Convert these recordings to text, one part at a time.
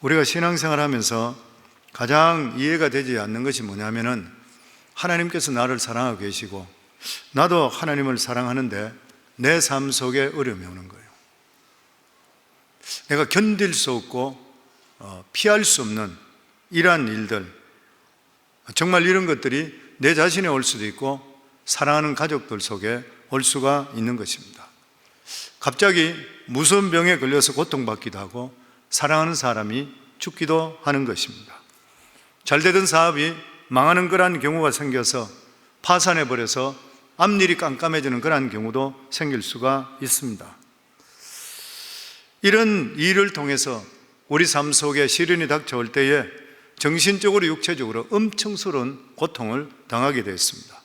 우리가 신앙생활하면서 가장 이해가 되지 않는 것이 뭐냐면은 하나님께서 나를 사랑하고 계시고 나도 하나님을 사랑하는데 내 삶 속에 어려움이 오는 거예요. 내가 견딜 수 없고 피할 수 없는 이러한 일들, 정말 이런 것들이 내 자신에 올 수도 있고 사랑하는 가족들 속에 올 수가 있는 것입니다. 갑자기 무서운 병에 걸려서 고통받기도 하고 사랑하는 사람이 죽기도 하는 것입니다. 잘 되던 사업이 망하는 그러한 경우가 생겨서 파산해버려서 앞일이 깜깜해지는 그러한 경우도 생길 수가 있습니다. 이런 일을 통해서 우리 삶 속에 시련이 닥쳐올 때에 정신적으로 육체적으로 엄청스러운 고통을 당하게 되었습니다.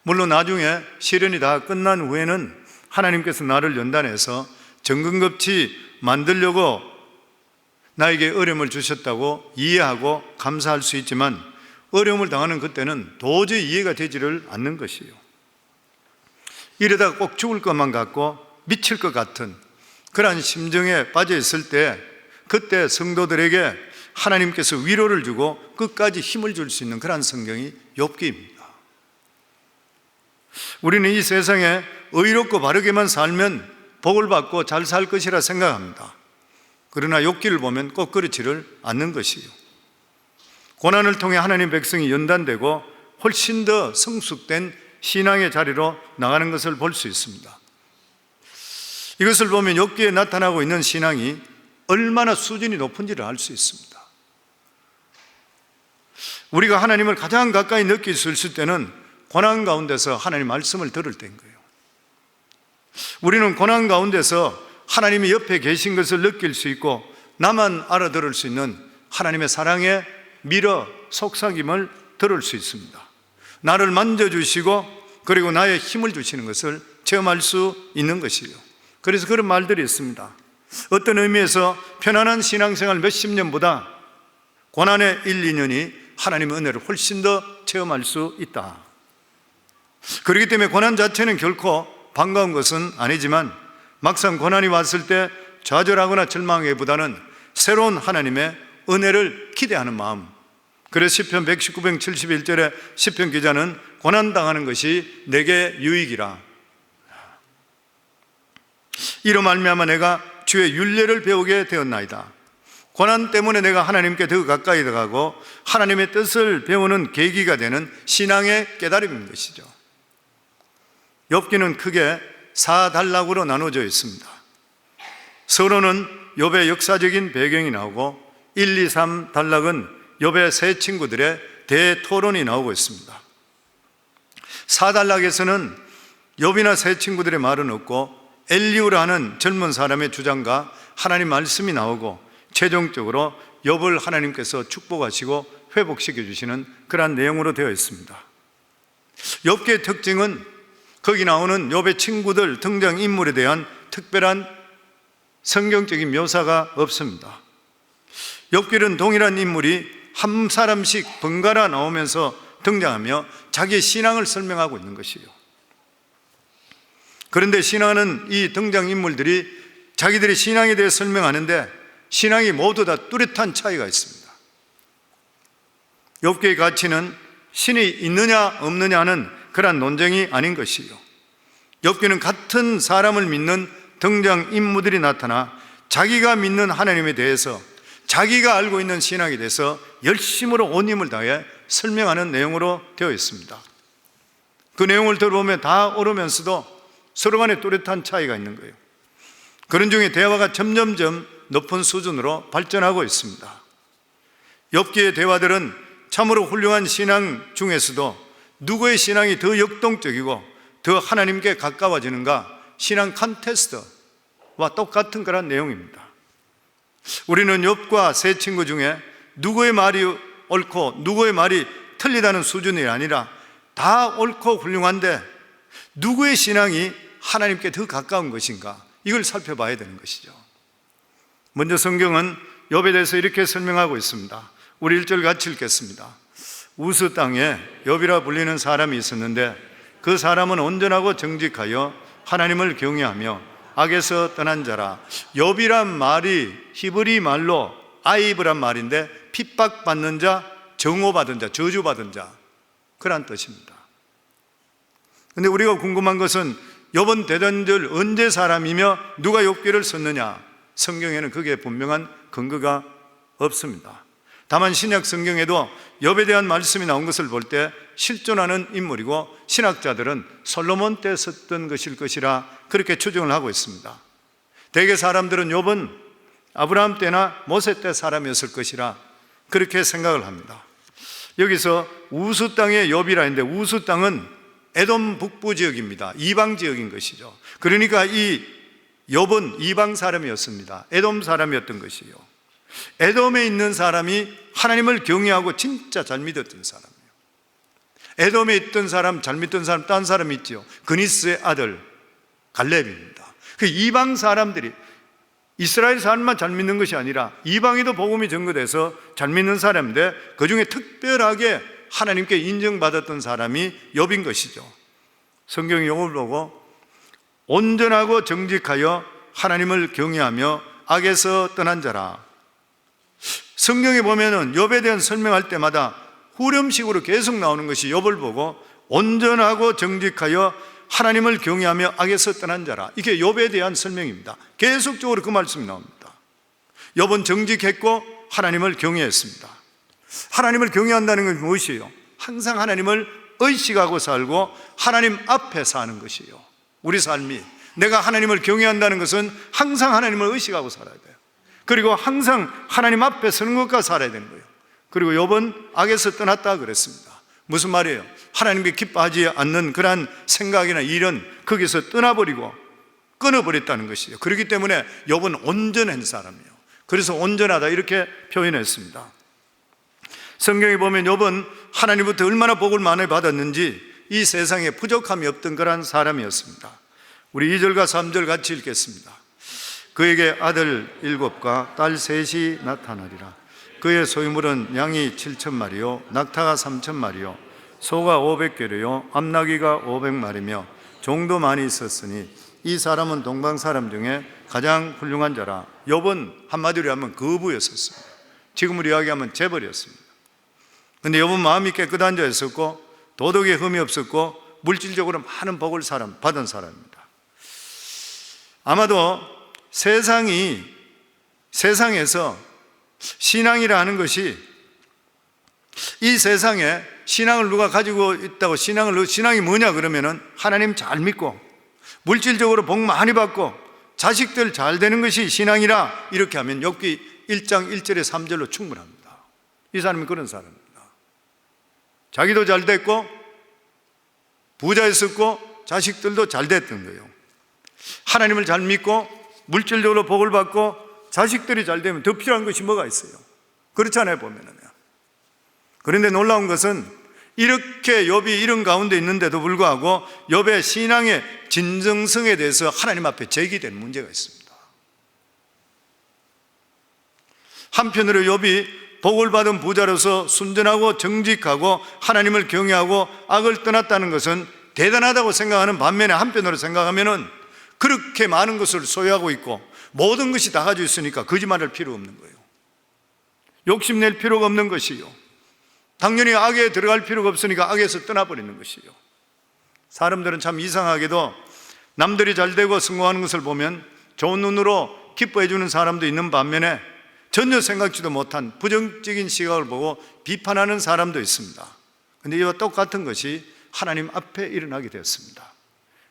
물론 나중에 시련이 다 끝난 후에는 하나님께서 나를 연단해서 정금같이 만들려고 나에게 어려움을 주셨다고 이해하고 감사할 수 있지만 어려움을 당하는 그때는 도저히 이해가 되지를 않는 것이에요. 이러다가 꼭 죽을 것만 같고 미칠 것 같은 그러한 심정에 빠져 있을 때 그때 성도들에게 하나님께서 위로를 주고 끝까지 힘을 줄 수 있는 그러한 성경이 욥기입니다. 우리는 이 세상에 의롭고 바르게만 살면 복을 받고 잘 살 것이라 생각합니다. 그러나 욥기를 보면 꼭 그렇지를 않는 것이에요. 고난을 통해 하나님 백성이 연단되고 훨씬 더 성숙된 신앙의 자리로 나가는 것을 볼 수 있습니다. 이것을 보면 욥기에 나타나고 있는 신앙이 얼마나 수준이 높은지를 알 수 있습니다. 우리가 하나님을 가장 가까이 느낄 수 있을 때는 고난 가운데서 하나님 말씀을 들을 때인 거예요. 우리는 고난 가운데서 하나님이 옆에 계신 것을 느낄 수 있고 나만 알아들을 수 있는 하나님의 사랑의 미러 속삭임을 들을 수 있습니다. 나를 만져주시고 그리고 나의 힘을 주시는 것을 체험할 수 있는 것이에요. 그래서 그런 말들이 있습니다. 어떤 의미에서 편안한 신앙생활 몇십 년보다 고난의 1, 2년이 하나님의 은혜를 훨씬 더 체험할 수 있다. 그렇기 때문에 고난 자체는 결코 반가운 것은 아니지만 막상 고난이 왔을 때 좌절하거나 절망하기보다는 새로운 하나님의 은혜를 기대하는 마음. 그래서 시편 119편 71절에 시편 기자는 고난당하는 것이 내게 유익이라. 이로 말미암아 내가 주의 율례를 배우게 되었나이다. 고난 때문에 내가 하나님께 더 가까이 가고 하나님의 뜻을 배우는 계기가 되는 신앙의 깨달음인 것이죠. 욥기는 크게 4단락으로 나눠져 있습니다. 서론은 욥의 역사적인 배경이 나오고 1, 2, 3단락은 욥의 세 친구들의 대토론이 나오고 있습니다. 4단락에서는 욥이나 세 친구들의 말은 없고 엘리후라는 젊은 사람의 주장과 하나님 말씀이 나오고 최종적으로 욥을 하나님께서 축복하시고 회복시켜 주시는 그러한 내용으로 되어 있습니다. 욥기의 특징은 거기 나오는 욥의 친구들 등장인물에 대한 특별한 성경적인 묘사가 없습니다. 욥기는 동일한 인물이 한 사람씩 번갈아 나오면서 등장하며 자기의 신앙을 설명하고 있는 것이에요. 그런데 신앙은 이 등장인물들이 자기들의 신앙에 대해 설명하는데 신앙이 모두 다 뚜렷한 차이가 있습니다. 욥기의 가치는 신이 있느냐 없느냐 하는 그런 논쟁이 아닌 것이요. 욥기는 같은 사람을 믿는 등장인물들이 나타나 자기가 믿는 하나님에 대해서 자기가 알고 있는 신앙에 대해서 열심으로 온 힘을 다해 설명하는 내용으로 되어 있습니다. 그 내용을 들어보면 다 옳으면서도 서로 간에 뚜렷한 차이가 있는 거예요. 그런 중에 대화가 점점점 높은 수준으로 발전하고 있습니다. 욥기의 대화들은 참으로 훌륭한 신앙 중에서도 누구의 신앙이 더 역동적이고 더 하나님께 가까워지는가 신앙 컨테스트와 똑같은 그런 내용입니다. 우리는 욥과 세 친구 중에 누구의 말이 옳고 누구의 말이 틀리다는 수준이 아니라 다 옳고 훌륭한데 누구의 신앙이 하나님께 더 가까운 것인가 이걸 살펴봐야 되는 것이죠. 먼저 성경은 욥에 대해서 이렇게 설명하고 있습니다. 우리 1절 같이 읽겠습니다. 우스 땅에 욥이라 불리는 사람이 있었는데 그 사람은 온전하고 정직하여 하나님을 경외하며 악에서 떠난 자라. 욥이란 말이 히브리 말로 아이브란 말인데 핍박받는 자, 정오받은 자, 저주받은 자, 그런 뜻입니다. 그런데 우리가 궁금한 것은 욥은 대단절 언제 사람이며 누가 욥기를 썼느냐? 성경에는 그게 분명한 근거가 없습니다. 다만 신약 성경에도 욥에 대한 말씀이 나온 것을 볼 때 실존하는 인물이고 신학자들은 솔로몬 때 썼던 것일 것이라 그렇게 추정을 하고 있습니다. 대개 사람들은 욥은 아브라함 때나 모세 때 사람이었을 것이라 그렇게 생각을 합니다. 여기서 우스 땅의 욥이라 했는데 우스 땅은 에돔 북부 지역입니다. 이방 지역인 것이죠. 그러니까 이 욥은 이방 사람이었습니다. 에돔 사람이었던 것이요. 에돔에 있는 사람이 하나님을 경외하고 진짜 잘 믿었던 사람이에요. 에돔에 있던 사람, 잘 믿던 사람, 딴 사람이 있죠. 그니스의 아들 갈렙입니다. 그 이방 사람들이 이스라엘 사람만 잘 믿는 것이 아니라 이방에도 복음이 전거돼서 잘 믿는 사람인데 그 중에 특별하게 하나님께 인정받았던 사람이 욥인 것이죠. 성경이 욥을 보고 온전하고 정직하여 하나님을 경외하며 악에서 떠난 자라. 성경에 보면은 욥에 대한 설명할 때마다 후렴식으로 계속 나오는 것이 욥을 보고 온전하고 정직하여 하나님을 경외하며 악에서 떠난 자라. 이게 욥에 대한 설명입니다. 계속적으로 그 말씀이 나옵니다. 욥은 정직했고 하나님을 경외했습니다. 하나님을 경외한다는 것이 무엇이에요? 항상 하나님을 의식하고 살고 하나님 앞에 사는 것이에요. 우리 삶이 내가 하나님을 경외한다는 것은 항상 하나님을 의식하고 살아야 돼요. 그리고 항상 하나님 앞에 서는 것과 살아야 되는 거예요. 그리고 욥은 악에서 떠났다 그랬습니다. 무슨 말이에요? 하나님께 기뻐하지 않는 그러한 생각이나 일은 거기서 떠나버리고 끊어버렸다는 것이죠. 그렇기 때문에 욥은 온전한 사람이에요. 그래서 온전하다 이렇게 표현했습니다. 성경에 보면 욥은 하나님부터 얼마나 복을 많이 받았는지 이 세상에 부족함이 없던 그런 사람이었습니다. 우리 2절과 3절 같이 읽겠습니다. 그에게 아들 7과 딸 3이 나타나리라. 그의 소유물은 양이 7,000마리요 낙타가 3,000마리요 소가 500개로요 암나귀가 500마리며 종도 많이 있었으니 이 사람은 동방 사람 중에 가장 훌륭한 자라. 욥은 한마디로 하면 거부였었습니다. 지금으로 이야기하면 재벌이었습니다. 그런데 욥은 마음이 깨끗한 자였었고 도덕에 흠이 없었고 물질적으로 많은 복을 받은 사람입니다. 아마도 세상에서 신앙이라 하는 것이 이 세상에 신앙을 누가 가지고 있다고 신앙이 뭐냐 그러면은 하나님 잘 믿고 물질적으로 복 많이 받고 자식들 잘 되는 것이 신앙이라 이렇게 하면 욥기 1장 1절에 3절로 충분합니다. 이 사람이 그런 사람입니다. 자기도 잘 됐고 부자였었고 자식들도 잘 됐던 거예요. 하나님을 잘 믿고 물질적으로 복을 받고 자식들이 잘 되면 더 필요한 것이 뭐가 있어요? 그렇잖아요 보면은. 그런데 놀라운 것은 이렇게 욥이 이런 가운데 있는데도 불구하고 욥의 신앙의 진정성에 대해서 하나님 앞에 제기된 문제가 있습니다. 한편으로 욥이 복을 받은 부자로서 순전하고 정직하고 하나님을 경외하고 악을 떠났다는 것은 대단하다고 생각하는 반면에 한편으로 생각하면은 그렇게 많은 것을 소유하고 있고 모든 것이 다 가지고 있으니까 거짓말할 필요 없는 거예요. 욕심낼 필요가 없는 것이요. 당연히 악에 들어갈 필요가 없으니까 악에서 떠나버리는 것이요. 사람들은 참 이상하게도 남들이 잘 되고 성공하는 것을 보면 좋은 눈으로 기뻐해 주는 사람도 있는 반면에 전혀 생각지도 못한 부정적인 시각을 보고 비판하는 사람도 있습니다. 그런데 이와 똑같은 것이 하나님 앞에 일어나게 되었습니다.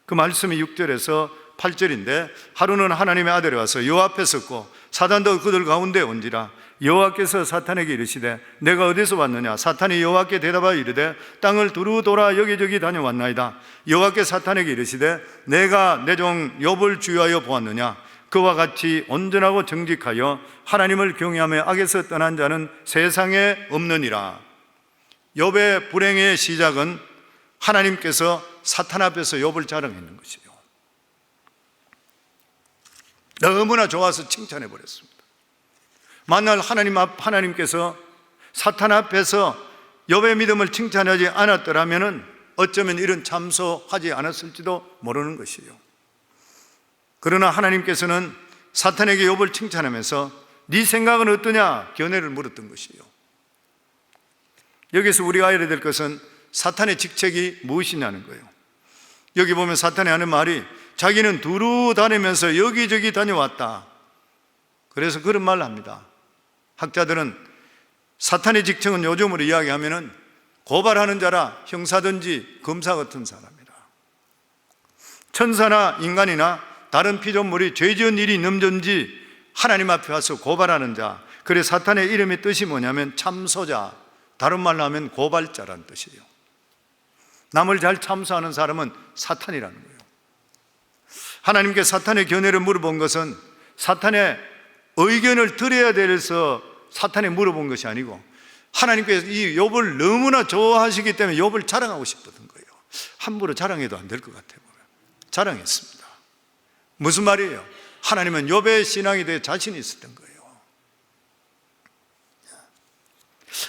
그 말씀이 6절에서 8절인데 하루는 하나님의 아들이 와서 여호와 앞에 섰고 사단도 그들 가운데 온지라. 여호와께서 사탄에게 이르시되 내가 어디서 왔느냐? 사탄이 여호와께 대답하여 이르되 땅을 두루 돌아 여기저기 다녀왔나이다. 여호와께 사탄에게 이르시되 내가 내 종 욥을 주의하여 보았느냐? 그와 같이 온전하고 정직하여 하나님을 경외하며 악에서 떠난 자는 세상에 없느니라. 욥의 불행의 시작은 하나님께서 사탄 앞에서 욥을 자랑했는 것이에요. 너무나 좋아서 칭찬해 버렸습니다. 만날 하나님께서 사탄 앞에서 욥의 믿음을 칭찬하지 않았더라면 어쩌면 이런 참소하지 않았을지도 모르는 것이에요. 그러나 하나님께서는 사탄에게 욥을 칭찬하면서 네 생각은 어떠냐? 견해를 물었던 것이에요. 여기서 우리가 알아야 될 것은 사탄의 직책이 무엇이냐는 거예요. 여기 보면 사탄이 하는 말이 자기는 두루 다니면서 여기저기 다녀왔다. 그래서 그런 말을 합니다. 학자들은 사탄의 직책은 요즘으로 이야기하면은 고발하는 자라, 형사든지 검사 같은 사람이다. 천사나 인간이나 다른 피조물이 죄 지은 일이 있는지 하나님 앞에 와서 고발하는 자. 그래 사탄의 이름의 뜻이 뭐냐면 참소자, 다른 말로 하면 고발자라는 뜻이에요. 남을 잘 참소하는 사람은 사탄이라는 거예요. 하나님께 사탄의 견해를 물어본 것은 사탄의 의견을 들어야 돼서 사탄에 물어본 것이 아니고 하나님께서 이 욥을 너무나 좋아하시기 때문에 욥을 자랑하고 싶었던 거예요. 함부로 자랑해도 안 될 것 같아요. 자랑했습니다. 무슨 말이에요? 하나님은 욥의 신앙에 대해 자신이 있었던 거예요.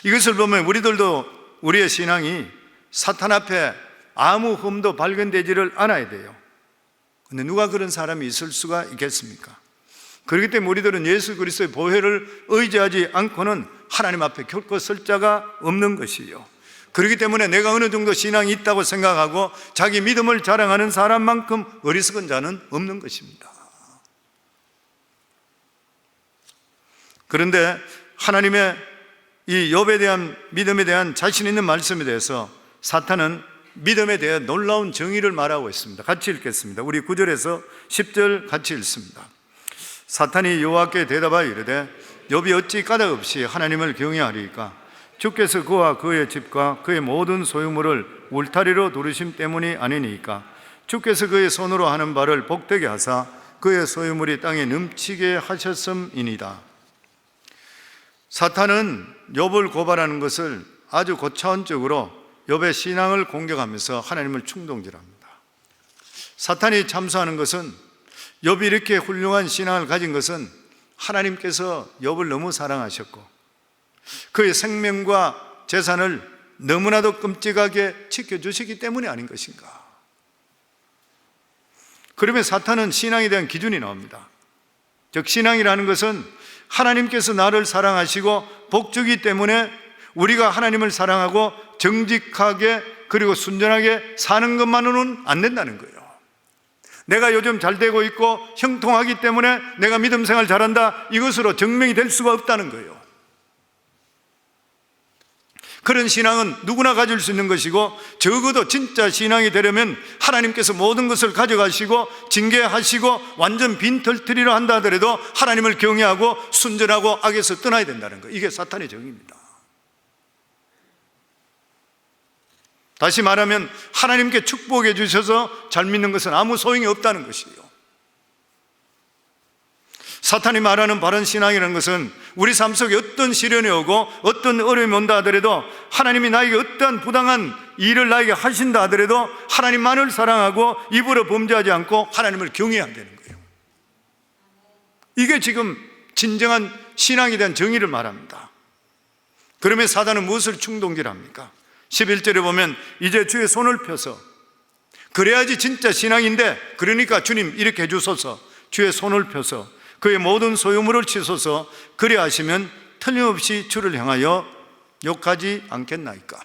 이것을 보면 우리들도 우리의 신앙이 사탄 앞에 아무 흠도 발견되지를 않아야 돼요. 그런데 누가 그런 사람이 있을 수가 있겠습니까? 그렇기 때문에 우리들은 예수 그리스도의 보혈을 의지하지 않고는 하나님 앞에 결코 설 자가 없는 것이에요. 그렇기 때문에 내가 어느 정도 신앙이 있다고 생각하고 자기 믿음을 자랑하는 사람만큼 어리석은 자는 없는 것입니다. 그런데 하나님의 이 욥에 대한 믿음에 대한 자신 있는 말씀에 대해서 사탄은 믿음에 대해 놀라운 정의를 말하고 있습니다. 같이 읽겠습니다. 우리 9절에서 10절 같이 읽습니다. 사탄이 여호와께 대답하여 이르되 욥이 어찌 까닭 없이 하나님을 경외하리이까? 주께서 그와 그의 집과 그의 모든 소유물을 울타리로 두르심 때문이 아니니까? 주께서 그의 손으로 하는 바를 복되게 하사 그의 소유물이 땅에 넘치게 하셨음이니이다. 사탄은 욥을 고발하는 것을 아주 고차원적으로 욥의 신앙을 공격하면서 하나님을 충동질합니다. 사탄이 참소하는 것은 욥이 이렇게 훌륭한 신앙을 가진 것은 하나님께서 욥을 너무 사랑하셨고 그의 생명과 재산을 너무나도 끔찍하게 지켜주시기 때문이 아닌 것인가? 그러면 사탄은 신앙에 대한 기준이 나옵니다. 즉 신앙이라는 것은 하나님께서 나를 사랑하시고 복주기 때문에 우리가 하나님을 사랑하고 정직하게 그리고 순전하게 사는 것만으로는 안 된다는 거예요. 내가 요즘 잘 되고 있고 형통하기 때문에 내가 믿음 생활 잘한다, 이것으로 증명이 될 수가 없다는 거예요. 그런 신앙은 누구나 가질 수 있는 것이고 적어도 진짜 신앙이 되려면 하나님께서 모든 것을 가져가시고 징계하시고 완전 빈털터리로 한다 하더라도 하나님을 경외하고 순전하고 악에서 떠나야 된다는 거예요. 이게 사탄의 정의입니다. 다시 말하면 하나님께 축복해 주셔서 잘 믿는 것은 아무 소용이 없다는 것이에요. 사탄이 말하는 바른 신앙이라는 것은 우리 삶 속에 어떤 시련이 오고 어떤 어려움이 온다 하더라도 하나님이 나에게 어떠한 부당한 일을 나에게 하신다 하더라도 하나님만을 사랑하고 입으로 범죄하지 않고 하나님을 경외해야 되는 거예요. 이게 지금 진정한 신앙에 대한 정의를 말합니다. 그러면 사탄은 무엇을 충동질합니까? 11절에 보면 이제 주의 손을 펴서, 그래야지 진짜 신앙인데, 그러니까 주님 이렇게 해주소서, 주의 손을 펴서 그의 모든 소유물을 치소서, 그래 하시면 틀림없이 주를 향하여 욕하지 않겠나이까?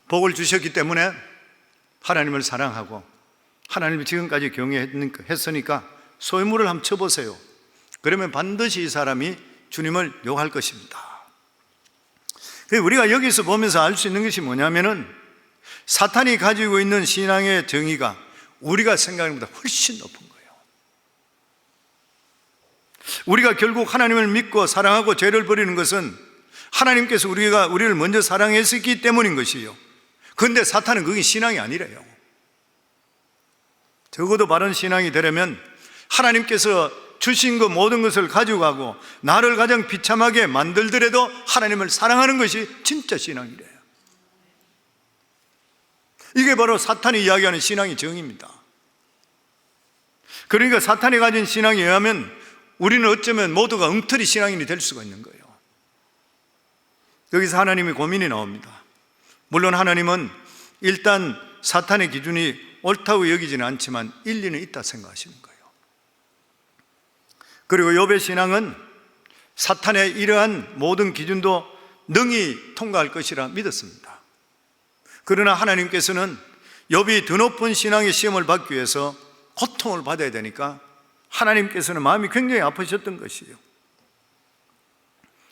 복을 주셨기 때문에 하나님을 사랑하고 하나님을 지금까지 경외했으니까 소유물을 한번 쳐보세요. 그러면 반드시 이 사람이 주님을 욕할 것입니다. 우리가 여기서 보면서 알 수 있는 것이 뭐냐면은 사탄이 가지고 있는 신앙의 정의가 우리가 생각하는 것보다 훨씬 높은 거예요. 우리가 결국 하나님을 믿고 사랑하고 죄를 버리는 것은 하나님께서 우리를 먼저 사랑했기 때문인 것이에요. 그런데 사탄은 그게 신앙이 아니래요. 적어도 바른 신앙이 되려면 하나님께서 주신 그 모든 것을 가지고 가고 나를 가장 비참하게 만들더라도 하나님을 사랑하는 것이 진짜 신앙이래요. 이게 바로 사탄이 이야기하는 신앙의 정의입니다. 그러니까 사탄이 가진 신앙에 의하면 우리는 어쩌면 모두가 엉터리 신앙인이 될 수가 있는 거예요. 여기서 하나님의 고민이 나옵니다. 물론 하나님은 일단 사탄의 기준이 옳다고 여기지는 않지만 일리는 있다 생각하시는 거예요. 그리고 욥의 신앙은 사탄의 이러한 모든 기준도 능히 통과할 것이라 믿었습니다. 그러나 하나님께서는 욥이 더 높은 신앙의 시험을 받기 위해서 고통을 받아야 되니까 하나님께서는 마음이 굉장히 아프셨던 것이에요.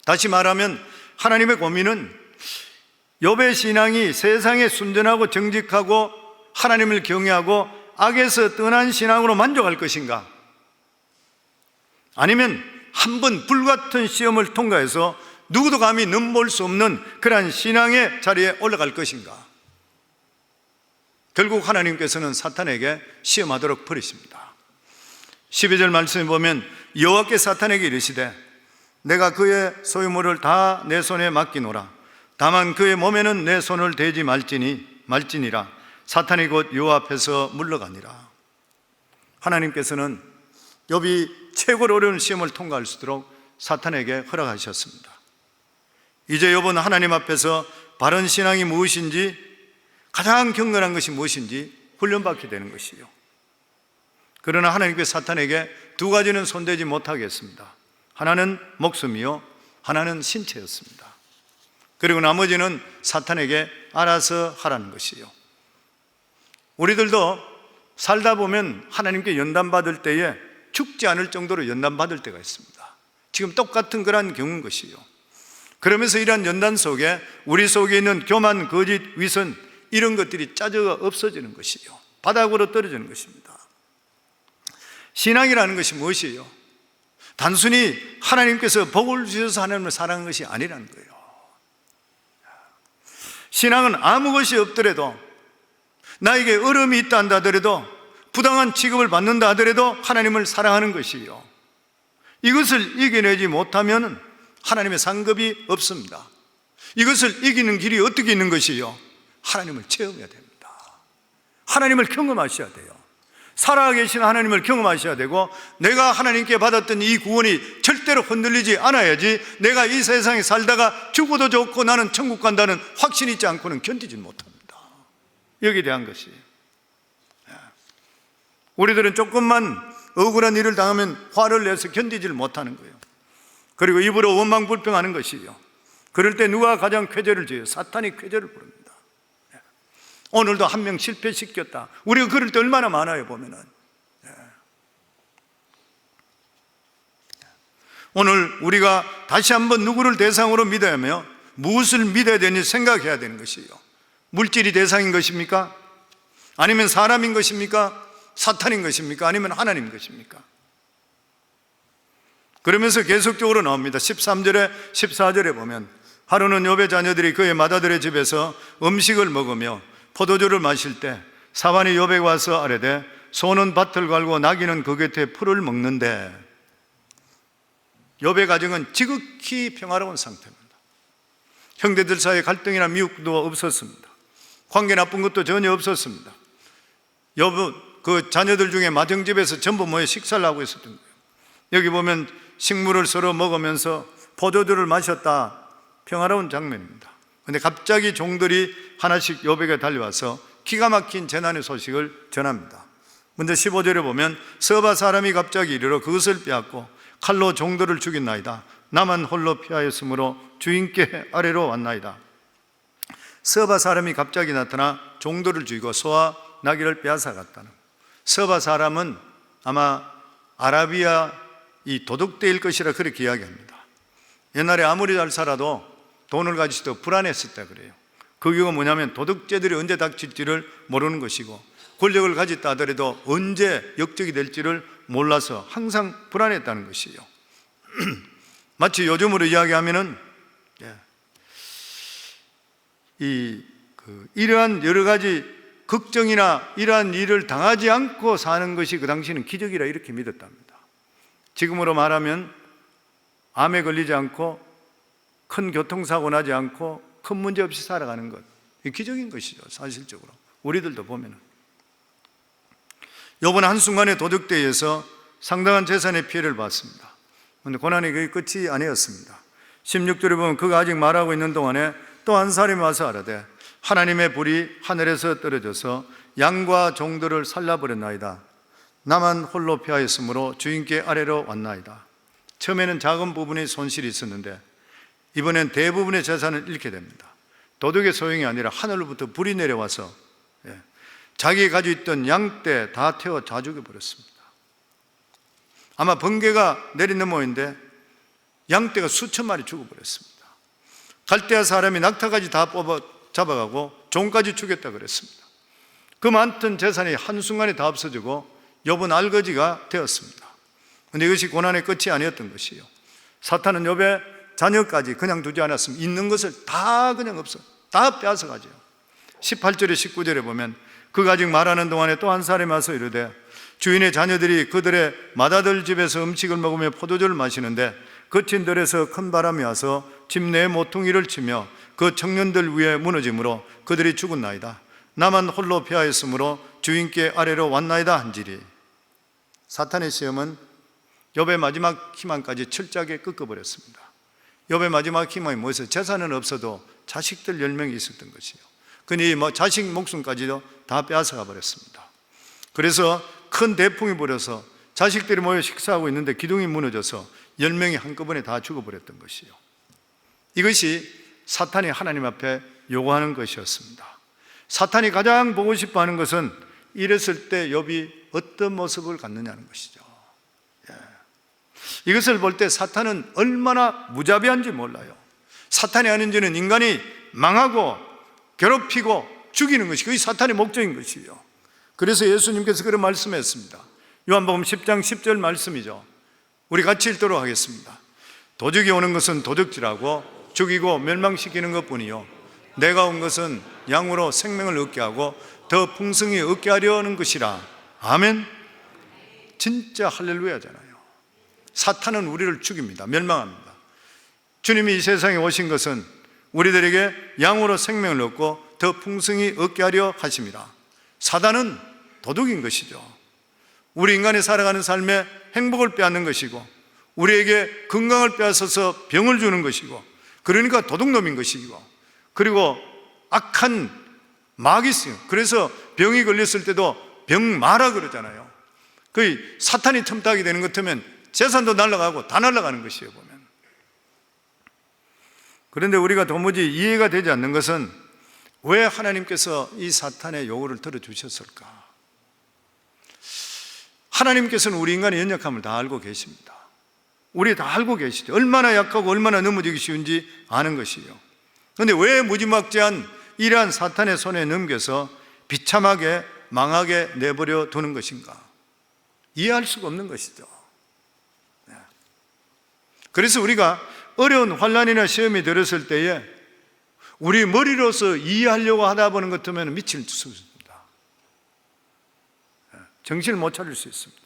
다시 말하면 하나님의 고민은 욥의 신앙이 세상에 순전하고 정직하고 하나님을 경외하고 악에서 떠난 신앙으로 만족할 것인가, 아니면 한 번 불같은 시험을 통과해서 누구도 감히 넘볼 수 없는 그러한 신앙의 자리에 올라갈 것인가. 결국 하나님께서는 사탄에게 시험하도록 버리십니다. 12절 말씀에 보면 여호와께 사탄에게 이르시되 내가 그의 소유물을 다 내 손에 맡기노라. 다만 그의 몸에는 내 손을 대지 말지니라. 사탄이 곧 여호와 앞에서 물러가니라. 하나님께서는 욥이 최고로 어려운 시험을 통과할 수 있도록 사탄에게 허락하셨습니다. 이제 욥은 하나님 앞에서 바른 신앙이 무엇인지, 가장 경건한 것이 무엇인지 훈련받게 되는 것이요. 그러나 하나님께서 사탄에게 두 가지는 손대지 못하게 했습니다. 하나는 목숨이요, 하나는 신체였습니다. 그리고 나머지는 사탄에게 알아서 하라는 것이요. 우리들도 살다 보면 하나님께 연단받을 때에 죽지 않을 정도로 연단받을 때가 있습니다. 지금 똑같은 그런 경우인 것이요. 그러면서 이러한 연단 속에 우리 속에 있는 교만, 거짓, 위선, 이런 것들이 짜져 없어지는 것이요, 바닥으로 떨어지는 것입니다. 신앙이라는 것이 무엇이에요? 단순히 하나님께서 복을 주셔서 하나님을 사랑하는 것이 아니라는 거예요. 신앙은 아무 것이 없더라도, 나에게 어려움이 있다 한다 하더라도, 부당한 취급을 받는다 하더라도 하나님을 사랑하는 것이요, 이것을 이겨내지 못하면 하나님의 상급이 없습니다. 이것을 이기는 길이 어떻게 있는 것이요? 하나님을 체험해야 됩니다. 하나님을 경험하셔야 돼요. 살아계신 하나님을 경험하셔야 되고, 내가 하나님께 받았던 이 구원이 절대로 흔들리지 않아야지 내가 이 세상에 살다가 죽어도 좋고 나는 천국 간다는 확신이 있지 않고는 견디지 못합니다. 여기에 대한 것이, 우리들은 조금만 억울한 일을 당하면 화를 내서 견디지를 못하는 거예요. 그리고 입으로 원망불평하는 것이요. 그럴 때 누가 가장 쾌재를 줘요? 사탄이 쾌재를 부릅니다. 오늘도 한 명 실패시켰다. 우리가 그럴 때 얼마나 많아요, 보면은. 오늘 우리가 다시 한번 누구를 대상으로 믿어야 하며 무엇을 믿어야 되는지 생각해야 되는 것이에요. 물질이 대상인 것입니까? 아니면 사람인 것입니까? 사탄인 것입니까? 아니면 하나님인 것입니까? 그러면서 계속적으로 나옵니다. 13절에 14절에 보면 하루는 욥의 자녀들이 그의 맏아들의 집에서 음식을 먹으며 포도주를 마실 때 사반이 욥에게 와서 아뢰되 소는 밭을 갈고 나귀는 그 곁에 풀을 먹는데, 욥의 가정은 지극히 평화로운 상태입니다. 형제들 사이에 갈등이나 미움도 없었습니다. 관계 나쁜 것도 전혀 없었습니다. 욥은 그 자녀들 중에 맏형집에서 전부 모여 식사를 하고 있었던 거예요. 여기 보면 식물을 서로 먹으면서 포도주를 마셨다, 평화로운 장면입니다. 그런데 갑자기 종들이 하나씩 욥에게 달려와서 기가 막힌 재난의 소식을 전합니다. 먼저 15절에 보면 서바 사람이 갑자기 이르러 그것을 빼앗고 칼로 종들을 죽였나이다. 나만 홀로 피하였으므로 주인께 아래로 왔나이다. 서바 사람이 갑자기 나타나 종들을 죽이고 소와 나귀를 빼앗아 갔다는, 서바 사람은 아마 아라비아 이 도둑대일 것이라 그렇게 이야기합니다. 옛날에 아무리 잘 살아도 돈을 가지고도 불안했을 때 그래요. 그 이유가 뭐냐면 도둑죄들이 언제 닥칠지를 모르는 것이고, 권력을 가졌다 하더라도 언제 역적이 될지를 몰라서 항상 불안했다는 것이에요. 마치 요즘으로 이야기하면은 이러한 여러 가지 걱정이나 이러한 일을 당하지 않고 사는 것이 그 당시에는 기적이라 이렇게 믿었답니다. 지금으로 말하면 암에 걸리지 않고 큰 교통사고 나지 않고 큰 문제 없이 살아가는 것, 이 기적인 것이죠. 사실적으로 우리들도 보면은 욥은 한순간에 도둑대에 의해서 상당한 재산의 피해를 받습니다. 그런데 고난이 그게 끝이 아니었습니다. 16절에 보면 그가 아직 말하고 있는 동안에 또 한 사람이 와서 아뢰되 하나님의 불이 하늘에서 떨어져서 양과 종들을 살라버렸나이다. 나만 홀로 피하였으므로 주인께 아래로 왔나이다. 처음에는 작은 부분의 손실이 있었는데 이번엔 대부분의 재산을 잃게 됩니다. 도둑의 소용이 아니라 하늘로부터 불이 내려와서 자기 가지고 있던 양떼 다 태워 다 죽여버렸습니다. 아마 번개가 내리는 모양인데 양떼가 수천 마리 죽어버렸습니다. 갈대아 사람이 낙타까지 다 뽑아 잡아가고 종까지 죽였다 그랬습니다. 그 많던 재산이 한순간에 다 없어지고 욥은 알거지가 되었습니다. 그런데 이것이 고난의 끝이 아니었던 것이요, 사탄은 욥의 자녀까지 그냥 두지 않았습니다. 있는 것을 다 그냥 다 빼앗아가죠. 18절에 19절에 보면 그가 아직 말하는 동안에 또 한 사람이 와서 이르되 주인의 자녀들이 그들의 맏아들 집에서 음식을 먹으며 포도주를 마시는데 거친 들에서 큰 바람이 와서 집 내 모퉁이를 치며 그 청년들 위에 무너짐으로 그들이 죽었나이다. 나만 홀로 피하였으므로 주인께 아래로 왔나이다 한지리. 사탄의 시험은 욥의 마지막 희망까지 철저하게 꺾어버렸습니다. 욥의 마지막 희망이 무엇이었어요? 재산은 없어도 자식들 10명이 있었던 것이요, 그니 자식 목숨까지도 다 빼앗아가 버렸습니다. 그래서 큰 대풍이 불어서 자식들이 모여 식사하고 있는데 기둥이 무너져서 10명이 한꺼번에 다 죽어버렸던 것이요, 이것이 사탄이 하나님 앞에 요구하는 것이었습니다. 사탄이 가장 보고 싶어 하는 것은 이랬을 때 욥이 어떤 모습을 갖느냐는 것이죠. 이것을 볼 때 사탄은 얼마나 무자비한지 몰라요. 사탄이 하는 죄는 인간이 망하고 괴롭히고 죽이는 것이 그게 사탄의 목적인 것이에요. 그래서 예수님께서 그런 말씀했습니다. 요한복음 10장 10절 말씀이죠. 우리 같이 읽도록 하겠습니다. 도적이 오는 것은 도적질하고 죽이고 멸망시키는 것뿐이요, 내가 온 것은 양으로 생명을 얻게 하고 더 풍성히 얻게 하려는 것이라. 아멘. 진짜 할렐루야잖아요. 사탄은 우리를 죽입니다. 멸망합니다. 주님이 이 세상에 오신 것은 우리들에게 양으로 생명을 얻고 더 풍성히 얻게 하려 하심이라. 사단은 도둑인 것이죠. 우리 인간이 살아가는 삶에 행복을 빼앗는 것이고 우리에게 건강을 빼앗아서 병을 주는 것이고, 그러니까 도둑놈인 것이고, 그리고 악한 마귀 있어요. 그래서 병이 걸렸을 때도 병마라 그러잖아요. 거의 사탄이 틈타게 되는 것 같으면 재산도 날아가고 다 날아가는 것이에요, 보면. 그런데 우리가 도무지 이해가 되지 않는 것은 왜 하나님께서 이 사탄의 요구를 들어주셨을까? 하나님께서는 우리 인간의 연약함을 다 알고 계십니다. 우리 다 알고 계시죠. 얼마나 약하고 얼마나 넘어지기 쉬운지 아는 것이에요. 그런데 왜 무지막지한 이러한 사탄의 손에 넘겨서 비참하게 망하게 내버려 두는 것인가? 이해할 수가 없는 것이죠. 그래서 우리가 어려운 환난이나 시험이 들었을 때에 우리 머리로서 이해하려고 하다 보는 것 같으면 미칠 수 있습니다. 정신을 못 차릴 수 있습니다.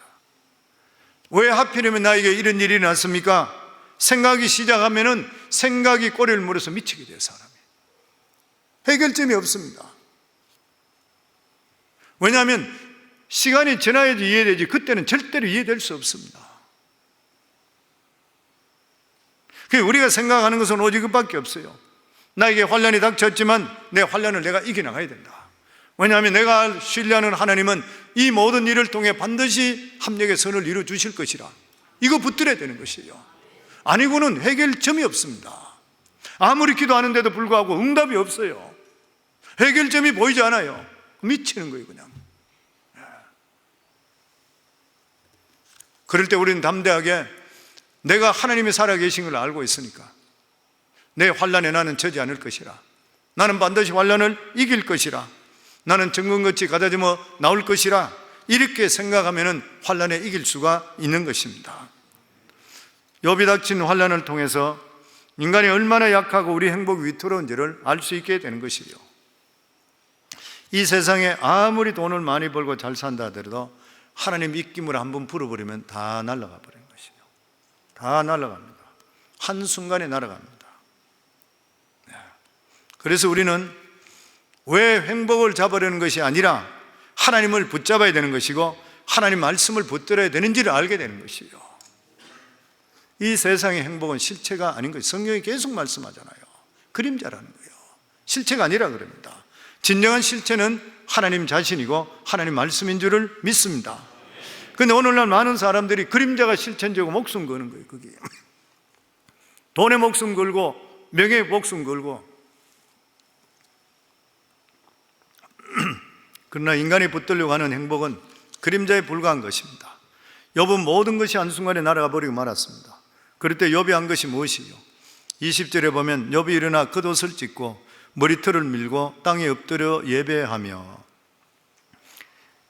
왜 하필이면 나에게 이런 일이 났습니까? 생각이 시작하면은 생각이 꼬리를 물어서 미치게 돼요, 사람이. 해결점이 없습니다. 왜냐하면 시간이 지나야지 이해되지 그때는 절대로 이해될 수 없습니다. 우리가 생각하는 것은 오직 그밖에 없어요. 나에게 환난이 닥쳤지만 내 환난을 내가 이겨나가야 된다. 왜냐하면 내가 신뢰하는 하나님은 이 모든 일을 통해 반드시 합력의 선을 이루어 주실 것이라. 이거 붙들어야 되는 것이에요. 아니고는 해결점이 없습니다. 아무리 기도하는데도 불구하고 응답이 없어요. 해결점이 보이지 않아요. 미치는 거예요, 그냥. 그럴 때 우리는 담대하게 내가 하나님이 살아계신 걸 알고 있으니까 내 환난에 나는 져지 않을 것이라. 나는 반드시 환난을 이길 것이라. 나는 정금같이 가다듬어 나올 것이라. 이렇게 생각하면 환난에 이길 수가 있는 것입니다. 욥이 닥친 환난을 통해서 인간이 얼마나 약하고 우리 행복이 위태로운지를 알 수 있게 되는 것이에요. 이 세상에 아무리 돈을 많이 벌고 잘 산다 하더라도 하나님 입김으로 한번 불어버리면 다 날아가 버리는 것이에요. 다 날아갑니다. 한순간에 날아갑니다. 그래서 우리는 왜 행복을 잡으려는 것이 아니라 하나님을 붙잡아야 되는 것이고 하나님 말씀을 붙들어야 되는지를 알게 되는 것이에요. 이 세상의 행복은 실체가 아닌 것이 성경이 계속 말씀하잖아요. 그림자라는 거예요. 실체가 아니라 그럽니다. 진정한 실체는 하나님 자신이고 하나님 말씀인 줄을 믿습니다. 근데 오늘날 많은 사람들이 그림자가 실천되고 목숨 거는 거예요. 그게 돈에 목숨 걸고 명예에 목숨 걸고. 그러나 인간이 붙들려고 하는 행복은 그림자에 불과한 것입니다. 욥은 모든 것이 한순간에 날아가 버리고 말았습니다. 그럴 때 욥이 한 것이 무엇이요? 20절에 보면 욥이 일어나 겉옷을 찢고 머리털을 밀고 땅에 엎드려 예배하며.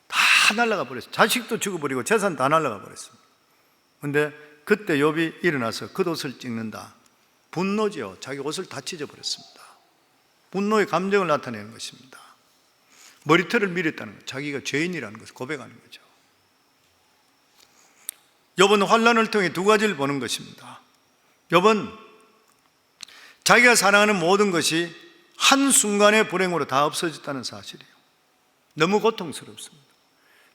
다 날아가 버렸어요. 자식도 죽어버리고 재산 다 날아가 버렸습니다. 그런데 그때 욥이 일어나서 겉옷을 찢는다. 분노죠. 자기 옷을 다 찢어버렸습니다. 분노의 감정을 나타내는 것입니다. 머리털을 밀었다는 것, 자기가 죄인이라는 것을 고백하는 거죠. 욥은 환난을 통해 두 가지를 보는 것입니다. 욥은 자기가 사랑하는 모든 것이 한순간의 불행으로 다 없어졌다는 사실이에요. 너무 고통스럽습니다.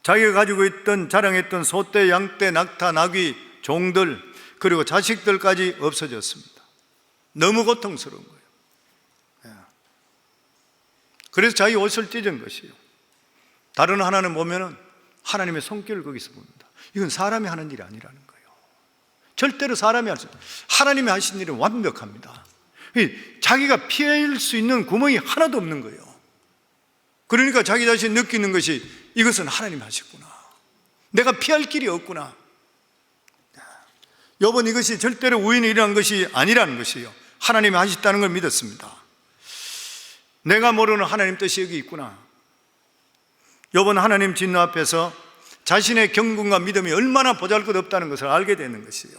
자기가 가지고 있던 자랑했던 소떼, 양떼, 낙타, 나귀, 종들 그리고 자식들까지 없어졌습니다. 너무 고통스러운 거예요. 그래서 자기 옷을 찢은 것이에요. 다른 하나는 보면은 하나님의 손길을 거기서 봅니다. 이건 사람이 하는 일이 아니라는 거예요. 절대로 사람이 할 수 없어요. 하나님이 하신 일은 완벽합니다. 자기가 피할 수 있는 구멍이 하나도 없는 거예요. 그러니까 자기 자신이 느끼는 것이 이것은 하나님이 하셨구나. 내가 피할 길이 없구나. 욥은 이것이 절대로 우연히 일어난 것이 아니라는 것이에요. 하나님이 하셨다는 걸 믿었습니다. 내가 모르는 하나님 뜻이 여기 있구나. 욥은 하나님 진노 앞에서 자신의 경건과 믿음이 얼마나 보잘것없다는 것을 알게 되는 것이에요.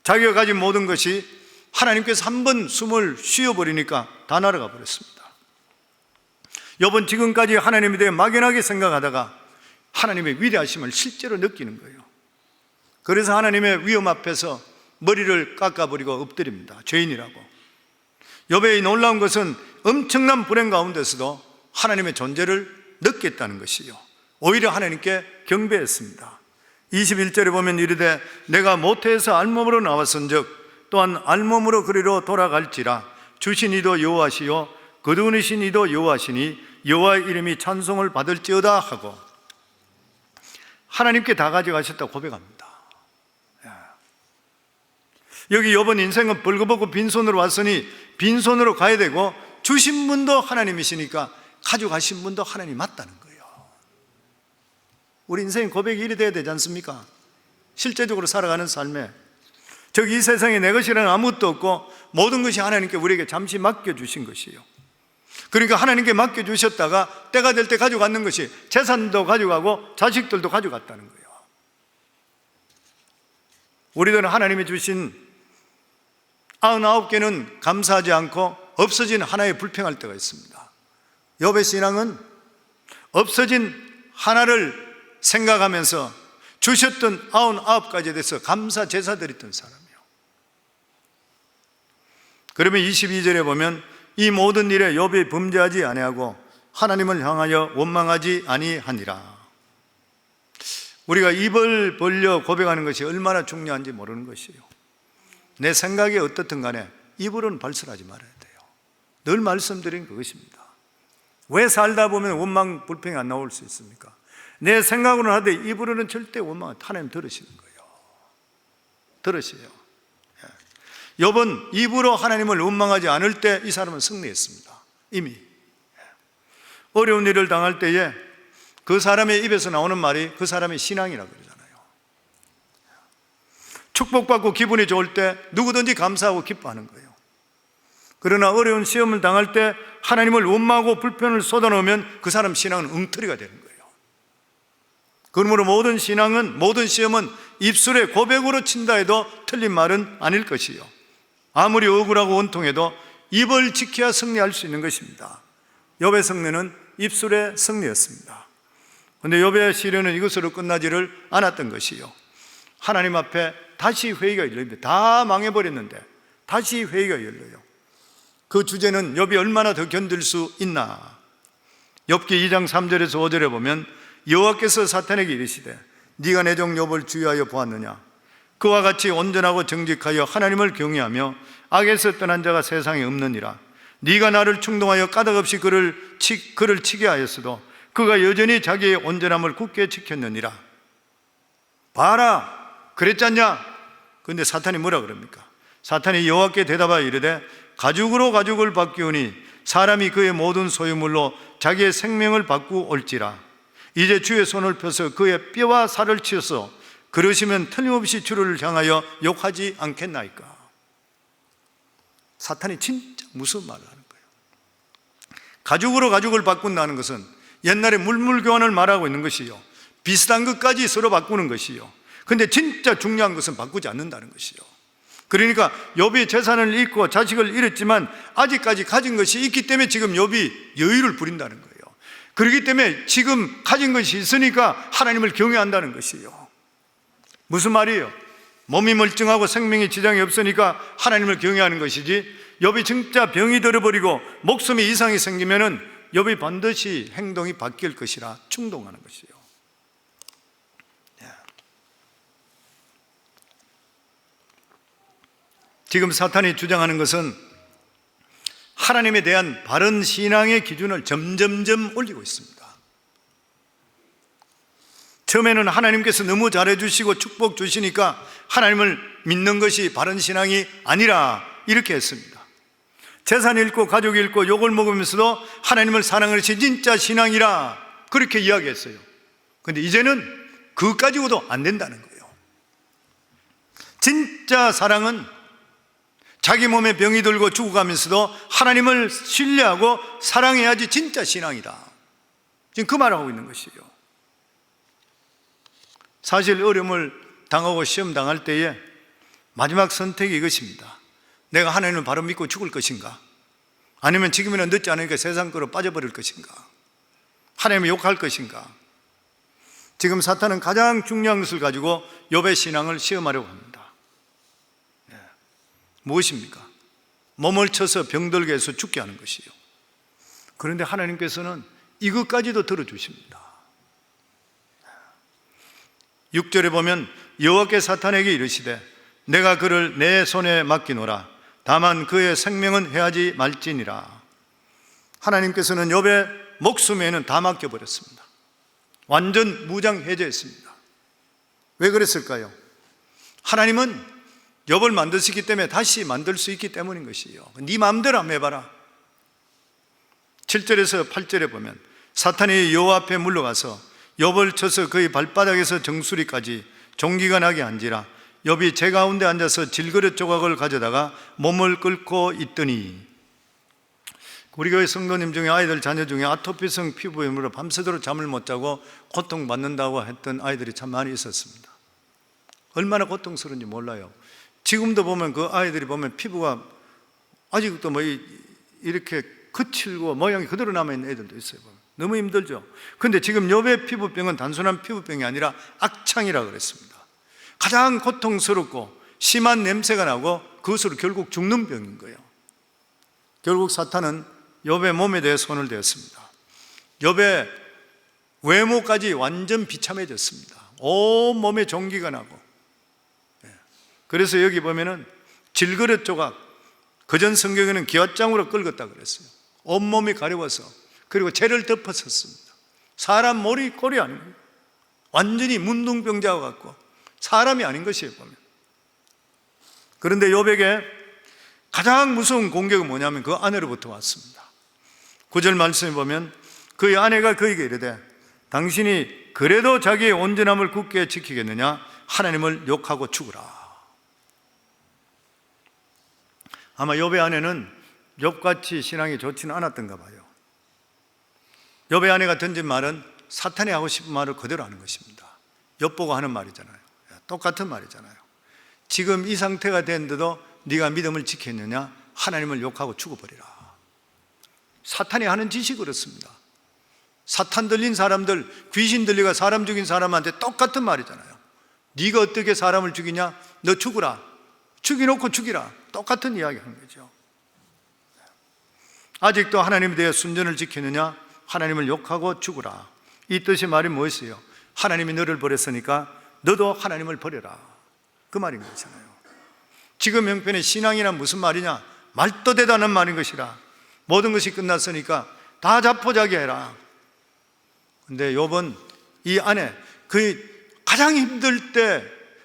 자기가 가진 모든 것이 하나님께서 한 번 숨을 쉬어버리니까 다 날아가 버렸습니다. 욥은 지금까지 하나님에 대해 막연하게 생각하다가 하나님의 위대하심을 실제로 느끼는 거예요. 그래서 하나님의 위험 앞에서 머리를 깎아버리고 엎드립니다. 죄인이라고. 욥의 놀라운 것은 엄청난 불행 가운데서도 하나님의 존재를 느꼈다는 것이요, 오히려 하나님께 경배했습니다. 21절에 보면 이르되 내가 모태에서 알몸으로 나왔은즉 또한 알몸으로 그리로 돌아갈지라 주신 이도 여호와시요 거두으신 이도 여호와시니 여호와의 이름이 찬송을 받을지어다 하고 하나님께 다 가져가셨다고 고백합니다. 여기 욥은 인생은 벌거벗고 빈손으로 왔으니 빈손으로 가야 되고 주신 분도 하나님이시니까 가져가신 분도 하나님 맞다는 거예요. 우리 인생 고백이 이리 돼야 되지 않습니까? 실제적으로 살아가는 삶에 저기 이 세상에 내 것이라는 아무것도 없고 모든 것이 하나님께 우리에게 잠시 맡겨주신 것이에요. 그러니까 하나님께 맡겨주셨다가 때가 될 때 가져가는 것이 재산도 가져가고 자식들도 가져갔다는 거예요. 우리들은 하나님이 주신 99개는 감사하지 않고 없어진 하나에 불평할 때가 있습니다. 욥의 신앙은 없어진 하나를 생각하면서 주셨던 99가지에 대해서 감사 제사 드렸던 사람이에요. 그러면 22절에 보면 이 모든 일에 욥이 범죄하지 아니하고 하나님을 향하여 원망하지 아니하니라. 우리가 입을 벌려 고백하는 것이 얼마나 중요한지 모르는 것이에요. 내 생각이 어떻든 간에 입으로는 발설하지 말아야 돼요. 늘 말씀드린 그것입니다. 왜 살다 보면 원망 불평이 안 나올 수 있습니까? 내 생각으로는 하되 입으로는 절대 원망, 하나님 들으시는 거예요. 들으세요. 욥은 입으로 하나님을 원망하지 않을 때 이 사람은 승리했습니다. 이미 어려운 일을 당할 때에 그 사람의 입에서 나오는 말이 그 사람의 신앙이라고 그러잖아요. 축복받고 기분이 좋을 때 누구든지 감사하고 기뻐하는 거예요. 그러나 어려운 시험을 당할 때 하나님을 원망하고 불편을 쏟아놓으면 그 사람 신앙은 엉터리가 되는 거예요. 그러므로 모든 신앙은, 모든 시험은 입술에 고백으로 친다 해도 틀린 말은 아닐 것이요, 아무리 억울하고 원통해도 입을 지켜야 승리할 수 있는 것입니다. 욥의 승리는 입술의 승리였습니다. 그런데 욥의 시련은 이것으로 끝나지를 않았던 것이요, 하나님 앞에 다시 회의가 열립니다. 다 망해버렸는데 다시 회의가 열려요. 그 주제는 욥이 얼마나 더 견딜 수 있나. 욥기 2장 3절에서 5절에 보면 여호와께서 사탄에게 이르시되 네가 내 종 욥을 주의하여 보았느냐. 그와 같이 온전하고 정직하여 하나님을 경외하며 악에서 떠난 자가 세상에 없느니라. 네가 나를 충동하여 까닭없이 그를 치게 하였어도 그가 여전히 자기의 온전함을 굳게 지켰느니라. 봐라, 그랬잖냐? 근데 사탄이 뭐라 그럽니까? 사탄이 여호와께 대답하여 이르되 가죽으로 가죽을 바뀌우니 사람이 그의 모든 소유물로 자기의 생명을 바꾸올지라. 이제 주의 손을 펴서 그의 뼈와 살을 치어서 그러시면 틀림없이 주를 향하여 욕하지 않겠나이까? 사탄이 진짜 무슨 말을 하는 거예요? 가죽으로 가죽을 바꾼다는 것은 옛날에 물물 교환을 말하고 있는 것이요, 비슷한 것까지 서로 바꾸는 것이요, 근데 진짜 중요한 것은 바꾸지 않는다는 것이요. 그러니까 욥이 재산을 잃고 자식을 잃었지만 아직까지 가진 것이 있기 때문에 지금 욥이 여유를 부린다는 거예요. 그렇기 때문에 지금 가진 것이 있으니까 하나님을 경외한다는 것이요. 무슨 말이에요? 몸이 멀쩡하고 생명에 지장이 없으니까 하나님을 경외하는 것이지, 욥이 진짜 병이 들어버리고 목숨에 이상이 생기면은 욥이 반드시 행동이 바뀔 것이라 충동하는 것이요. 지금 사탄이 주장하는 것은 하나님에 대한 바른 신앙의 기준을 점점점 올리고 있습니다. 처음에는 하나님께서 너무 잘해주시고 축복 주시니까 하나님을 믿는 것이 바른 신앙이 아니라 이렇게 했습니다. 재산 잃고 가족 잃고 욕을 먹으면서도 하나님을 사랑하는 것이 진짜 신앙이라 그렇게 이야기했어요. 그런데 이제는 그것 가지고도 안 된다는 거예요. 진짜 사랑은 자기 몸에 병이 들고 죽어가면서도 하나님을 신뢰하고 사랑해야지 진짜 신앙이다. 지금 그 말을 하고 있는 것이에요. 사실 어려움을 당하고 시험 당할 때에 마지막 선택이 이것입니다. 내가 하나님을 바로 믿고 죽을 것인가, 아니면 지금이나 늦지 않으니까 세상 거로 빠져버릴 것인가, 하나님을 욕할 것인가. 지금 사탄은 가장 중요한 것을 가지고 욥의 신앙을 시험하려고 합니다. 무엇입니까? 몸을 쳐서 병들게 해서 죽게 하는 것이요. 그런데 하나님께서는 이것까지도 들어주십니다. 6절에 보면 여호와께 사탄에게 이르시되 내가 그를 내 손에 맡기노라. 다만 그의 생명은 해하지 말지니라. 하나님께서는 욥의 목숨에는 다 맡겨버렸습니다. 완전 무장해제했습니다. 왜 그랬을까요? 하나님은 욥을 만드시기 때문에 다시 만들 수 있기 때문인 것이에요. 네 마음대로 한번 해봐라. 7절에서 8절에 보면 사탄이 여호와 앞에 물러가서 욥을 쳐서 그의 발바닥에서 정수리까지 종기가 나게 한지라. 욥이 제 가운데 앉아서 질그릇 조각을 가져다가 몸을 끓고 있더니, 우리 교회 성도님 중에 아이들 자녀 중에 아토피성 피부염으로 밤새도록 잠을 못 자고 고통받는다고 했던 아이들이 참 많이 있었습니다. 얼마나 고통스러운지 몰라요. 지금도 보면 그 아이들이 보면 피부가 아직도 뭐 이렇게 거칠고 모양이 그대로 남아있는 애들도 있어요. 너무 힘들죠. 그런데 지금 욥의 피부병은 단순한 피부병이 아니라 악창이라고 그랬습니다. 가장 고통스럽고 심한 냄새가 나고 그것으로 결국 죽는 병인 거예요. 결국 사탄은 욥의 몸에 대해 손을 대었습니다. 욥의 외모까지 완전 비참해졌습니다. 온 몸에 종기가 나고. 그래서 여기 보면은 질그릇 조각, 그전 성경에는 기왓장으로 긁었다 그랬어요. 온몸이 가려워서, 그리고 재를 덮었었습니다. 사람 머리 꼴이 아니에요. 완전히 문둥병자와 같고 사람이 아닌 것이에요 보면. 그런데 욥에게 가장 무서운 공격은 뭐냐면 그 아내로부터 왔습니다. 9절 말씀에 보면 그의 아내가 그에게 이르되 당신이 그래도 자기의 온전함을 굳게 지키겠느냐? 하나님을 욕하고 죽으라. 아마 욥의 아내는 욥같이 신앙이 좋지는 않았던가 봐요. 욥의 아내가 던진 말은 사탄이 하고 싶은 말을 그대로 하는 것입니다. 욥 보고 하는 말이잖아요. 똑같은 말이잖아요. 지금 이 상태가 됐는데도 네가 믿음을 지켰느냐? 하나님을 욕하고 죽어버리라. 사탄이 하는 짓이 그렇습니다. 사탄 들린 사람들, 귀신 들리가 사람 죽인 사람한테 똑같은 말이잖아요. 네가 어떻게 사람을 죽이냐? 너 죽으라. 죽이놓고 죽이라. 똑같은 이야기 하는 거죠. 아직도 하나님에 대해 순전을 지키느냐? 하나님을 욕하고 죽으라. 이 뜻이 말이 무엇이에요? 하나님이 너를 버렸으니까 너도 하나님을 버려라. 그 말인 거잖아요. 지금 형편의 신앙이란 무슨 말이냐? 말도 되도 않은 말인 것이라. 모든 것이 끝났으니까 다 자포자기해라. 근데 욥은 이 아내, 그 가장 힘들 때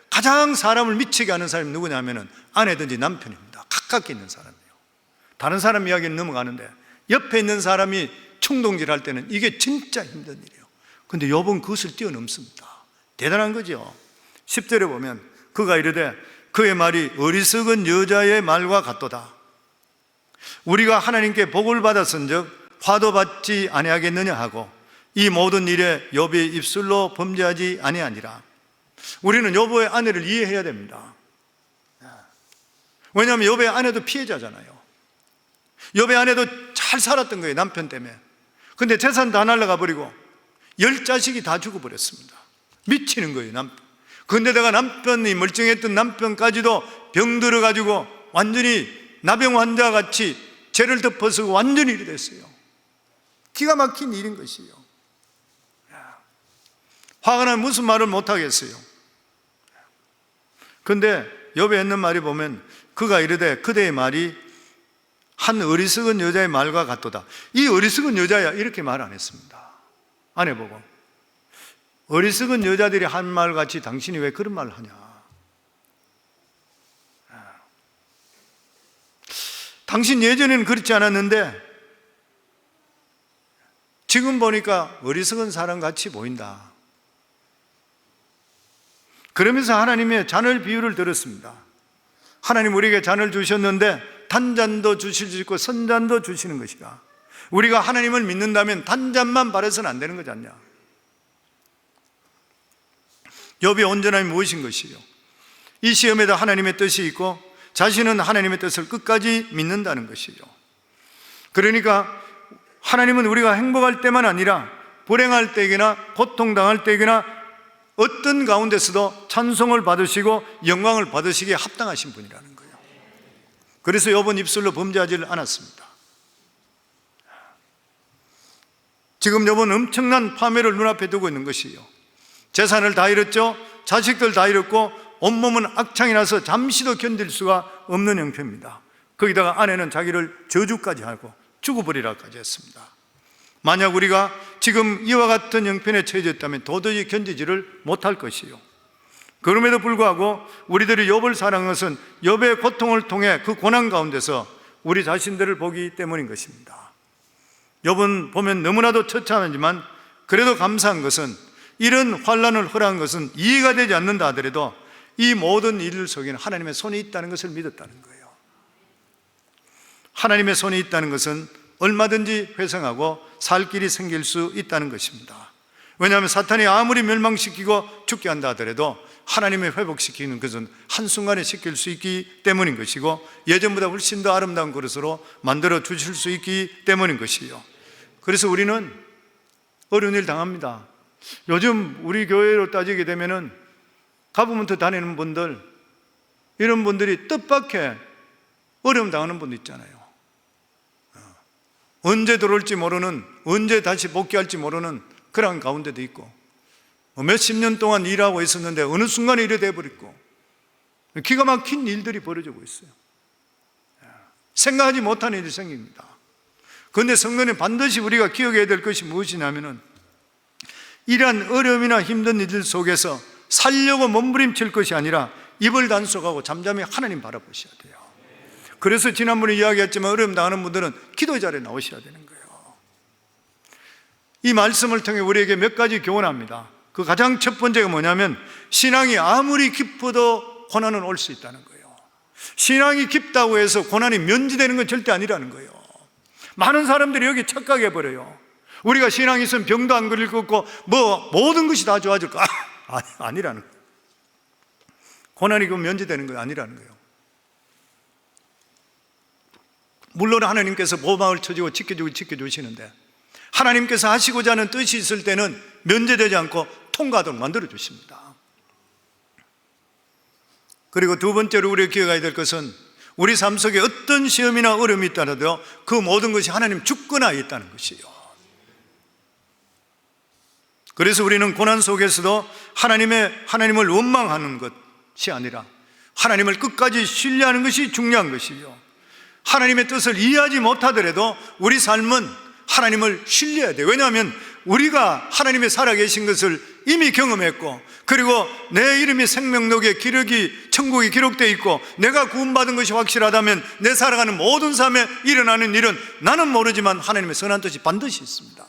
가장 사람을 미치게 하는 사람이 누구냐면은 아내든지 남편입니다. 가깝게 있는 사람이에요. 다른 사람 이야기는 넘어가는데 옆에 있는 사람이 충동질 할 때는 이게 진짜 힘든 일이에요. 근데 욥은 그것을 뛰어넘습니다. 대단한 거죠. 10절에 보면 그가 이르되 그의 말이 어리석은 여자의 말과 같도다. 우리가 하나님께 복을 받았은즉 화도 받지 아니하겠느냐 하고 이 모든 일에 욥의 입술로 범죄하지 아니하니라. 우리는 욥의 아내를 이해해야 됩니다. 왜냐하면 욥의 아내도 피해자잖아요. 욥의 아내도 잘 살았던 거예요, 남편 때문에. 근데 재산 다 날라가 버리고 10자식이 다 죽어버렸습니다. 미치는 거예요, 남편. 근데 내가 남편이 멀쩡했던 남편까지도 병 들어가지고 완전히 나병 환자 같이 죄를 덮어서 완전히 이래 됐어요. 기가 막힌 일인 것이에요. 화가 나면 무슨 말을 못하겠어요. 근데 욥에 있는 말이 보면 그가 이르되 그대의 말이 한 어리석은 여자의 말과 같도다. 이 어리석은 여자야 이렇게 말 안 했습니다. 아내 보고 어리석은 여자들이 한 말같이 당신이 왜 그런 말을 하냐. 당신 예전에는 그렇지 않았는데 지금 보니까 어리석은 사람같이 보인다. 그러면서 하나님의 잔을 비유를 들었습니다. 하나님 우리에게 잔을 주셨는데 단잔도 주실 수 있고 선잔도 주시는 것이다. 우리가 하나님을 믿는다면 단잔만 바라서는 안 되는 거지 않냐. 욥의 온전함이 무엇인 것이요? 이 시험에도 하나님의 뜻이 있고 자신은 하나님의 뜻을 끝까지 믿는다는 것이요. 그러니까 하나님은 우리가 행복할 때만 아니라 불행할 때이나 고통당할 때이나 어떤 가운데서도 찬송을 받으시고 영광을 받으시기에 합당하신 분이라는 거예요. 그래서 욥은 입술로 범죄하지 않았습니다. 지금 욥은 엄청난 파멸을 눈앞에 두고 있는 것이에요. 재산을 다 잃었죠. 자식들 다 잃었고 온몸은 악창이 나서 잠시도 견딜 수가 없는 형편입니다. 거기다가 아내는 자기를 저주까지 하고 죽어버리라까지 했습니다. 만약 우리가 지금 이와 같은 형편에 처해졌다면 도저히 견디지를 못할 것이요. 그럼에도 불구하고 우리들이 욥을 사랑한 것은 욥의 고통을 통해 그 고난 가운데서 우리 자신들을 보기 때문인 것입니다. 욥은 보면 너무나도 처참하지만 그래도 감사한 것은 이런 환난을 허락한 것은 이해가 되지 않는다 하더라도 이 모든 일 속에는 하나님의 손이 있다는 것을 믿었다는 거예요. 하나님의 손이 있다는 것은 얼마든지 회생하고 살 길이 생길 수 있다는 것입니다. 왜냐하면 사탄이 아무리 멸망시키고 죽게 한다 하더라도 하나님의 회복시키는 것은 한순간에 시킬 수 있기 때문인 것이고 예전보다 훨씬 더 아름다운 그릇으로 만들어 주실 수 있기 때문인 것이요. 그래서 우리는 어려운 일 당합니다. 요즘 우리 교회로 따지게 되면은 가버먼트 다니는 분들, 이런 분들이 뜻밖의 어려움 당하는 분도 있잖아요. 언제 들어올지 모르는, 언제 다시 복귀할지 모르는 그런 가운데도 있고, 몇십 년 동안 일하고 있었는데 어느 순간에 이래 돼버리고 기가 막힌 일들이 벌어지고 있어요. 생각하지 못한 일이 생깁니다. 그런데 성도는 반드시 우리가 기억해야 될 것이 무엇이냐면은 이러한 어려움이나 힘든 일들 속에서 살려고 몸부림칠 것이 아니라 입을 단속하고 잠잠히 하나님 바라보셔야 돼요. 그래서 지난번에 이야기했지만 어려움 당하는 분들은 기도 자리에 나오셔야 되는 거예요. 이 말씀을 통해 우리에게 몇 가지 교훈합니다. 그 가장 첫 번째가 뭐냐면 신앙이 아무리 깊어도 고난은 올 수 있다는 거예요. 신앙이 깊다고 해서 고난이 면제되는 건 절대 아니라는 거예요. 많은 사람들이 여기 착각해버려요. 우리가 신앙이 있으면 병도 안 걸릴 것 같고 모든 것이 다 좋아질 거 아니라는 거예요. 고난이 그 면제되는 거 아니라는 거예요. 물론 하나님께서 보호막을 쳐주고 지켜주시는데 하나님께서 하시고자 하는 뜻이 있을 때는 면제되지 않고 통과하도록 만들어 주십니다. 그리고 두 번째로 우리가 기억해야 될 것은 우리 삶 속에 어떤 시험이나 어려움이 있더라도 그 모든 것이 하나님 주권하에 있다는 것이에요. 그래서 우리는 고난 속에서도 하나님을 원망하는 것이 아니라 하나님을 끝까지 신뢰하는 것이 중요한 것이요. 하나님의 뜻을 이해하지 못하더라도 우리 삶은 하나님을 신뢰해야 돼요. 왜냐하면 우리가 하나님의 살아계신 것을 이미 경험했고, 그리고 내 이름이 생명록에 기록이 천국에 기록되어 있고, 내가 구원받은 것이 확실하다면 내 살아가는 모든 삶에 일어나는 일은 나는 모르지만 하나님의 선한 뜻이 반드시 있습니다.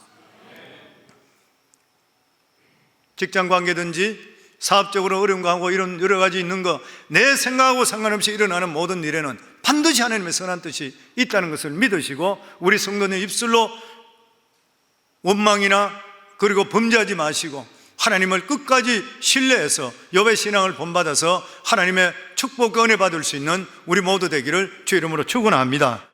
직장 관계든지 사업적으로 어려운 거 하고 이런 여러 가지 있는 거, 내 생각하고 상관없이 일어나는 모든 일에는 반드시 하나님의 선한 뜻이 있다는 것을 믿으시고, 우리 성도의 입술로 원망이나 그리고 범죄하지 마시고 하나님을 끝까지 신뢰해서 욥의 신앙을 본받아서 하나님의 축복과 은혜 받을 수 있는 우리 모두 되기를 주 이름으로 축원합니다.